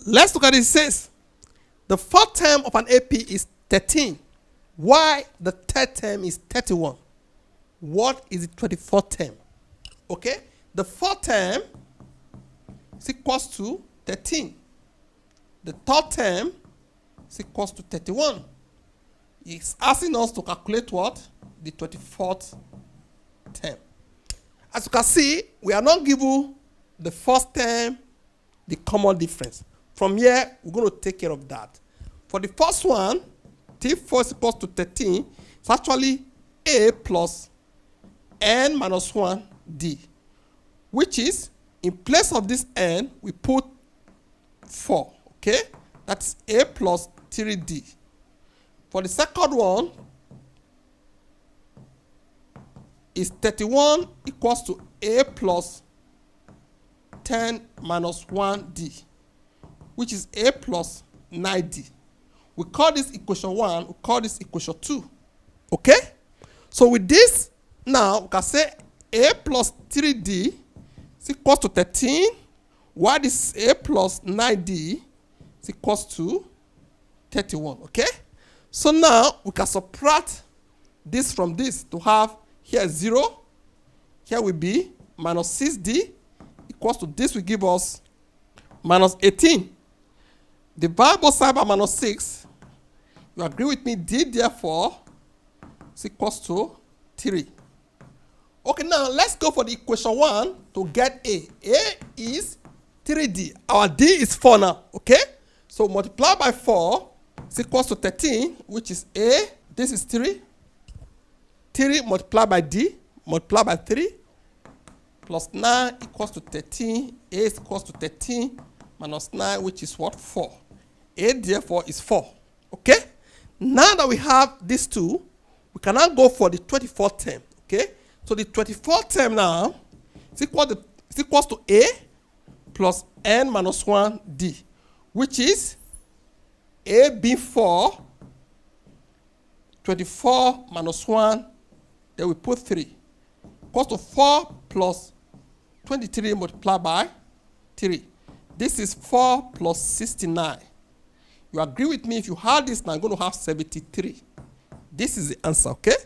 let's look at it. It says the fourth term of an AP is 13. Why the third term is 31? What is the 24th term? Okay, the fourth term is equals to 13. The third term is equals to 31. It's asking us to calculate what? The 24th term. As you can see, we are not given the first term, the common difference. From here, we're going to take care of that. For the first one, T4 is equals to 13. It's actually A plus N minus 1 D, which is, in place of this N, we put 4, okay? That's A plus 3D. For the second one, is 31 equals to A plus 10 minus 1D, which is A plus 9D. We call this equation 1, we call this equation 2. Okay? So with this, now we can say A plus 3D is equals to 13, while this A plus 9D is equals to 31. Okay? So now we can subtract this from this to have here 0, here will be minus 6D equals to this will give us minus 18. Divide both sides by minus 6. You agree with me? D therefore is equals to 3. Okay, now let's go for the equation 1 to get A. A is 3D. Our D is 4 now. Okay? So multiply by 4 is equals to 13, which is A. This is 3. 3 multiplied by D, multiplied by 3, plus 9 equals to 13. A is equals to 13 minus 9, which is what? 4. A therefore is 4. Okay? Now that we have these two, we can now go for the 24th term. Okay? So the 24th term now is equals to A plus N minus 1 D, which is A being 4, 24 minus 1, then we put 3. Equals to 4 plus 23 multiplied by 3. This is 4 plus 69. You agree with me? If you have this, now I'm going to have 73. This is the answer, okay?